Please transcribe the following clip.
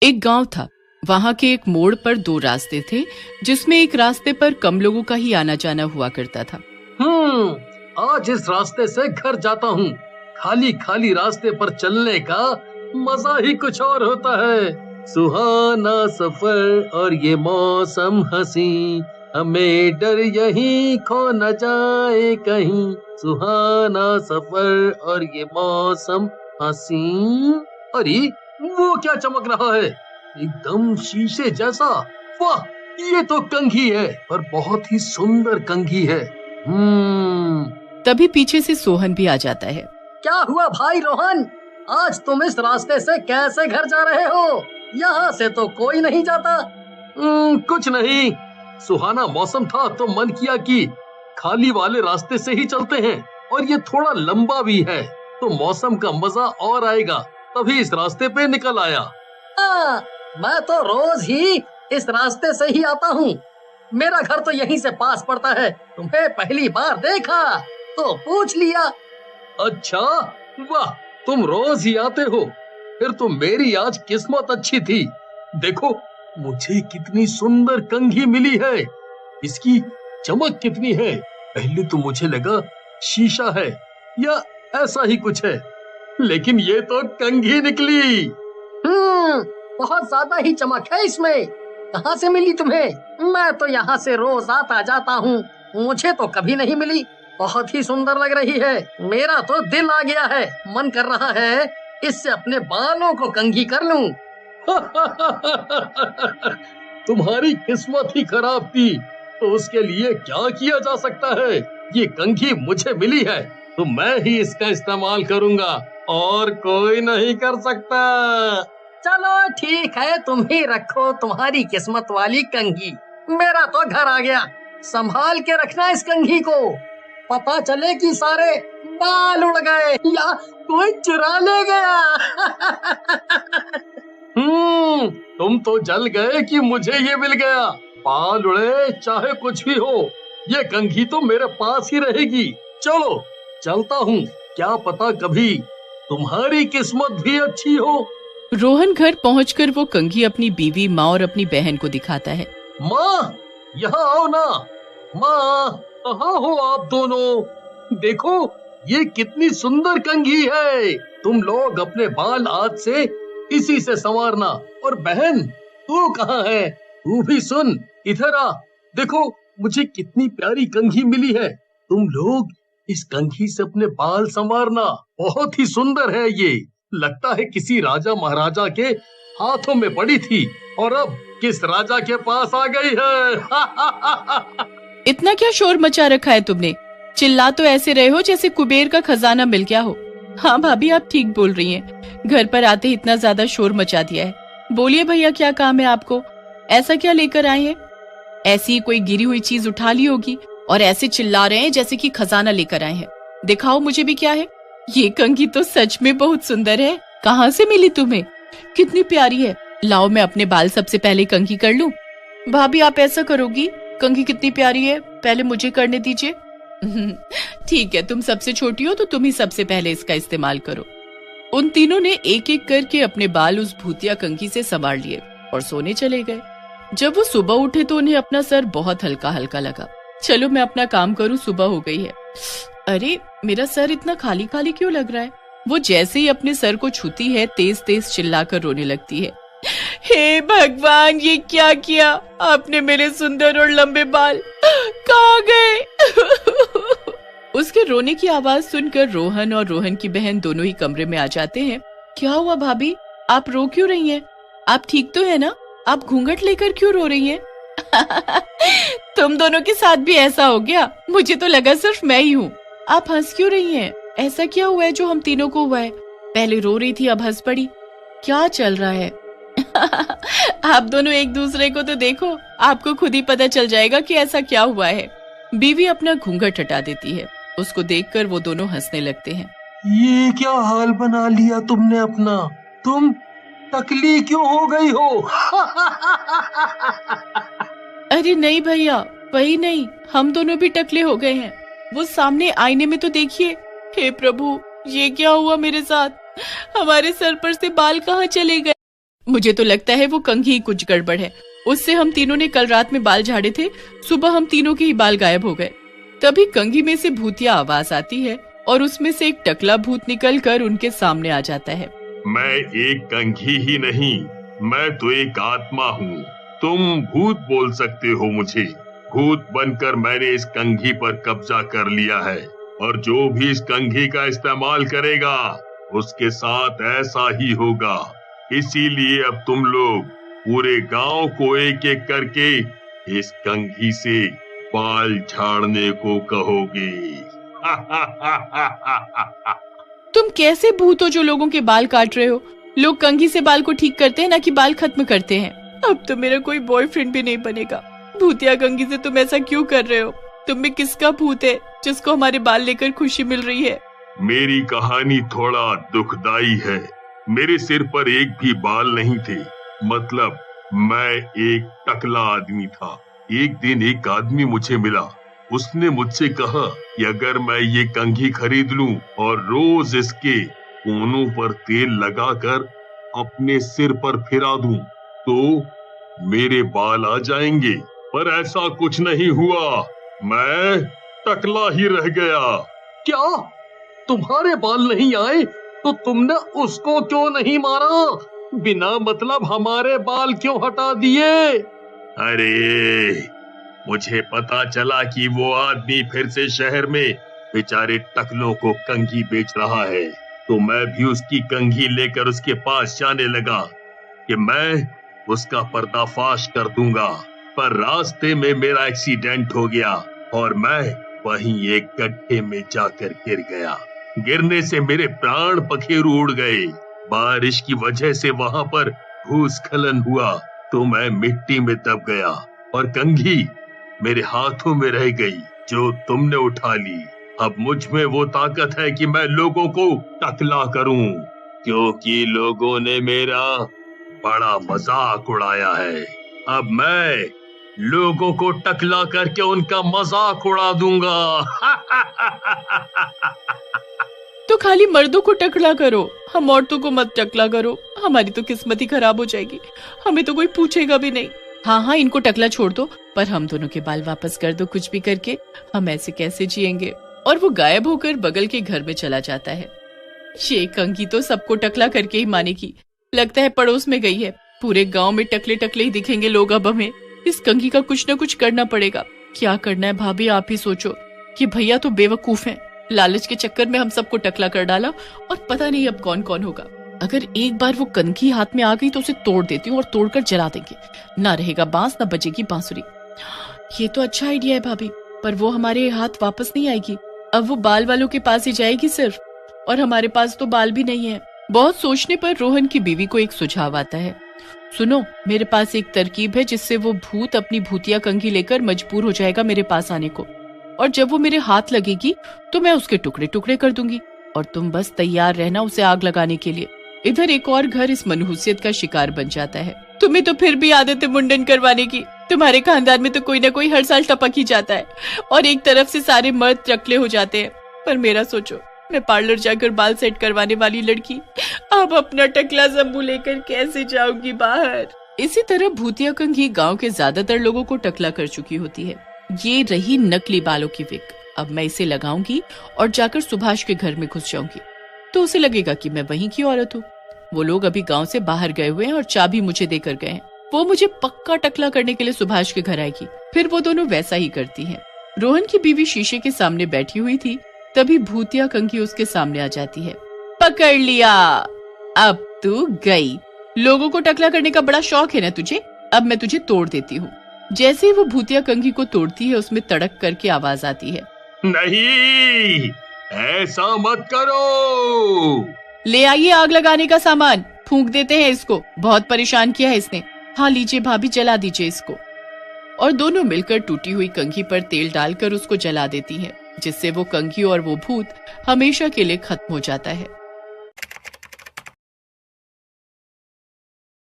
एक गांव था। वहां के एक मोड़ पर दो रास्ते थे, जिसमें एक रास्ते पर कम लोगों का ही आना जाना हुआ करता था। आज इस रास्ते से घर जाता हूँ। खाली खाली रास्ते पर चलने का मजा ही कुछ और होता है। सुहाना सफर और ये मौसम हंसी, हमें डर यहीं खो न जाए कहीं। सुहाना सफर और ये मौसम हंसी। अरे वो क्या चमक रहा है, एकदम शीशे जैसा। वाह, ये तो कंघी है, और बहुत ही सुंदर कंघी है। तभी पीछे से सोहन भी आ जाता है। क्या हुआ भाई रोहन, आज तुम इस रास्ते से कैसे घर जा रहे हो? यहाँ से तो कोई नहीं जाता। कुछ नहीं, सुहाना मौसम था तो मन किया कि खाली वाले रास्ते से ही चलते हैं, और ये थोड़ा लंबा भी है तो मौसम का मजा और आएगा, तभी इस रास्ते पे निकल आया। मैं तो रोज ही इस रास्ते से ही आता हूँ। मेरा घर तो यहीं से पास पड़ता है। तुम्हें पहली बार देखा तो पूछ लिया। अच्छा, वाह, तुम रोज ही आते हो, फिर तो मेरी आज किस्मत अच्छी थी। देखो मुझे कितनी सुंदर कंघी मिली है, इसकी चमक कितनी है। पहले तो मुझे लगा शीशा है या ऐसा ही कुछ है, लेकिन ये तो कंघी निकली। बहुत ज्यादा ही चमक है इसमें। कहाँ से मिली तुम्हें? मैं तो यहाँ से रोज आता जाता हूँ, मुझे तो कभी नहीं मिली। बहुत ही सुंदर लग रही है, मेरा तो दिल आ गया है। मन कर रहा है इससे अपने बालों को कंघी कर लूं। तुम्हारी किस्मत ही खराब थी, तो उसके लिए क्या किया जा सकता है। ये कंघी मुझे मिली है तो मैं ही इसका इस्तेमाल करूंगा, और कोई नहीं कर सकता। चलो ठीक है, तुम ही रखो तुम्हारी किस्मत वाली कंघी। मेरा तो घर आ गया, संभाल के रखना इस कंघी को। पता चले कि सारे बाल उड़ गए या कोई चुरा ले गया। तुम तो जल गए कि मुझे ये मिल गया। बाल उड़े चाहे कुछ भी हो, ये कंघी तो मेरे पास ही रहेगी। चलो चलता हूँ, क्या पता कभी तुम्हारी किस्मत भी अच्छी हो। रोहन घर पहुंचकर वो कंघी अपनी बीवी, माँ और अपनी बहन को दिखाता है। माँ, यहाँ आओ ना। माँ, कहाँ हो आप दोनों? देखो ये कितनी सुंदर कंघी है। तुम लोग अपने बाल आज से इसी से संवारना। और बहन, तू कहाँ है? तू भी सुन, इधर आ। देखो मुझे कितनी प्यारी कंघी मिली है, तुम लोग इस कंघी से अपने बाल संवारना। बहुत ही सुंदर है ये, लगता है किसी राजा महाराजा के हाथों में पड़ी थी और अब किस राजा के पास आ गई है। इतना क्या शोर मचा रखा है तुमने? चिल्ला तो ऐसे रहे हो जैसे कुबेर का खजाना मिल गया हो। हाँ भाभी, आप ठीक बोल रही हैं। घर पर आते ही इतना ज्यादा शोर मचा दिया है। बोलिए भैया, क्या काम है आपको? ऐसा क्या लेकर आए हैं? ऐसी ही कोई गिरी हुई चीज उठा ली होगी और ऐसे चिल्ला रहे हैं जैसे कि खजाना लेकर आए हैं। दिखाओ मुझे भी क्या है। ये कंघी तो सच में बहुत सुंदर है। कहाँ से मिली तुम्हें? कितनी प्यारी है। लाओ मैं अपने बाल सबसे पहले कंघी कर लूं। भाभी आप ऐसा करोगी? कंघी कितनी प्यारी है, पहले मुझे करने दीजिए। ठीक है, तुम सबसे छोटी हो तो तुम ही सबसे पहले इसका इस्तेमाल करो। उन तीनों ने एक एक करके अपने बाल उस भूतिया कंघी से संवार लिए और सोने चले गए। जब वो सुबह उठे तो उन्हें अपना सर बहुत हल्का हल्का लगा। चलो मैं अपना काम करूं, सुबह हो गई है। अरे मेरा सर इतना खाली खाली क्यों लग रहा है? वो जैसे ही अपने सर को छूती है, तेज तेज चिल्लाकर रोने लगती है। हे भगवान, ये क्या किया आपने? मेरे सुंदर और लंबे बाल कहाँ गए? उसके रोने की आवाज सुनकर रोहन और रोहन की बहन दोनों ही कमरे में आ जाते हैं। क्या हुआ भाभी, आप रो क्यों रही हैं? आप ठीक तो है ना? आप घूंघट लेकर क्यों रो रही हैं? तुम दोनों के साथ भी ऐसा हो गया? मुझे तो लगा सिर्फ मैं ही हूँ। आप हंस क्यों रही हैं? ऐसा क्या हुआ है जो हम तीनों को हुआ है? पहले रो रही थी, अब हंस पड़ी। क्या चल रहा है? आप दोनों एक दूसरे को तो देखो, आपको खुद ही पता चल जाएगा कि ऐसा क्या हुआ है। बीवी अपना घूंघट हटा देती है। उसको देखकर वो दोनों हंसने लगते हैं। ये क्या हाल बना लिया तुमने अपना? तुम टकली क्यों हो गई हो? अरे नहीं भैया, वही नहीं, हम दोनों भी टकले हो गए हैं। वो सामने आईने में तो देखिए। हे प्रभु, ये क्या हुआ मेरे साथ? हमारे सर पर से बाल कहाँ चले गए? मुझे तो लगता है वो कंघी ही कुछ गड़बड़ है। उससे हम तीनों ने कल रात में बाल झाड़े थे, सुबह हम तीनों के ही बाल गायब हो गए। तभी कंघी में से भूतिया आवाज आती है और उसमें से एक टकला भूत निकलकर उनके सामने आ जाता है। मैं एक कंघी ही नहीं, मैं तो एक आत्मा हूँ। तुम भूत बोल सकते हो मुझे। भूत बनकर मैंने इस कंघी पर कब्जा कर लिया है और जो भी इस कंघी का इस्तेमाल करेगा उसके साथ ऐसा ही होगा। इसीलिए अब तुम लोग पूरे गांव को एक एक करके इस कंघी से बाल झाड़ने को कहोगे। तुम कैसे भूत हो जो लोगों के बाल काट रहे हो? लोग कंघी से बाल को ठीक करते हैं, ना कि बाल खत्म करते हैं। अब तो मेरा कोई बॉयफ्रेंड भी नहीं बनेगा। भूतिया कंघी से तुम ऐसा क्यों कर रहे हो? तुम में किसका भूत है जिसको हमारे बाल लेकर खुशी मिल रही है? मेरी कहानी थोड़ा दुखदाई है। मेरे सिर पर एक भी बाल नहीं थे, मतलब मैं एक टकला आदमी था। एक दिन एक आदमी मुझे मिला। उसने मुझसे कहा कि अगर मैं ये कंघी खरीद लूं और रोज इसके कोनों पर तेल लगाकर अपने सिर पर फिरा दूं तो मेरे बाल आ जाएंगे। पर ऐसा कुछ नहीं हुआ, मैं टकला ही रह गया। क्या तुम्हारे बाल नहीं आए तो तुमने उसको क्यों नहीं मारा? बिना मतलब हमारे बाल क्यों हटा दिए? अरे मुझे पता चला कि वो आदमी फिर से शहर में बेचारे टकलों को कंघी बेच रहा है, तो मैं भी उसकी कंघी लेकर उसके पास जाने लगा कि मैं उसका पर्दाफाश कर दूंगा। पर रास्ते में मेरा एक्सीडेंट हो गया और मैं वहीं एक गड्ढे में जाकर गिर गया। गिरने से मेरे प्राण पखेरु उड़ गए। बारिश की वजह से वहां पर भूस्खलन हुआ तो मैं मिट्टी में दब गया और कंघी मेरे हाथों में रह गई जो तुमने उठा ली। अब मुझ में वो ताकत है कि मैं लोगों को टकला करूं, क्योंकि लोगों ने मेरा बड़ा मजाक उड़ाया है। अब मैं लोगों को टकला करके उनका मजाक उड़ा दूंगा। तो खाली मर्दों को टकला करो, हम औरतों को मत टकला करो। हमारी तो किस्मत ही खराब हो जाएगी, हमें तो कोई पूछेगा भी नहीं। हाँ, इनको टकला छोड़ दो, पर हम दोनों के बाल वापस कर दो कुछ भी करके। हम ऐसे कैसे जिएंगे? और वो गायब होकर बगल के घर में चला जाता है। ये कंघी तो सबको टकला करके ही मानेगी। लगता है पड़ोस में गई है। पूरे गांव में टकले टकले ही दिखेंगे लोग। अब हमें इस कंघी का कुछ न कुछ करना पड़ेगा। क्या करना है भाभी, आप ही सोचो। कि भैया तो बेवकूफ हैं, लालच के चक्कर में हम सबको टकला कर डाला और पता नहीं अब कौन कौन होगा। अगर एक बार वो कंघी हाथ में आ गई तो उसे तोड़ देती हूँ और तोड़कर जला देंगे। ना रहेगा बांस, ना बजेगी बांसुरी। ये तो अच्छा आइडिया है भाभी, पर वो हमारे हाथ वापस नहीं आएगी। अब वो बाल वालों के पास ही जाएगी सिर्फ, और हमारे पास तो बाल भी नहीं है। बहुत सोचने पर रोहन की बीवी को एक सुझाव आता है। सुनो, मेरे पास एक तरकीब है जिससे वो भूत अपनी भूतिया कंघी लेकर मजबूर हो जाएगा मेरे पास आने को, और जब वो मेरे हाथ लगेगी तो मैं उसके टुकड़े टुकड़े कर दूंगी और तुम बस तैयार रहना उसे आग लगाने के लिए। इधर एक और घर इस मनहूसियत का शिकार बन जाता है। तुम्हें तो फिर भी आदत है मुंडन करवाने की। तुम्हारे खानदान में तो कोई ना कोई हर साल टपक ही जाता है और एक तरफ से सारे मर्द टकले हो जाते हैं। पर मेरा सोचो, मैं पार्लर जाकर बाल सेट करवाने वाली लड़की अब अपना टकला जम्बू लेकर कैसे जाऊंगी बाहर। इसी तरह भूतिया कंघी गांव के ज्यादातर लोगों को टकला कर चुकी होती है। ये रही नकली बालों की विग। अब मैं इसे लगाऊंगी और जाकर सुभाष के घर में घुस जाऊंगी तो उसे लगेगा कि मैं वहीं की औरत हूँ। वो लोग अभी गांव से बाहर गए हुए हैं और चाबी मुझे देकर गए हैं। वो मुझे पक्का टकला करने के लिए सुभाष के घर आएगी। फिर वो दोनों वैसा ही करती हैं। रोहन की बीवी शीशे के सामने बैठी हुई थी, तभी भूतिया कंघी उसके सामने आ जाती है। पकड़ लिया, अब तू गई। लोगों को टकला करने का बड़ा शौक है ना तुझे, अब मैं तुझे तोड़ देती हूँ। जैसे ही वो भूतिया कंघी को तोड़ती है, उसमें तड़क करके आवाज आती है, नहीं, ऐसा मत करो। ले आइए आग लगाने का सामान, फूंक देते हैं इसको। बहुत परेशान किया है इसने। हाँ लीजिए भाभी, जला दीजिए इसको। और दोनों मिलकर टूटी हुई कंघी पर तेल डालकर उसको जला देती हैं, जिससे वो कंघी और वो भूत हमेशा के लिए खत्म हो जाता है।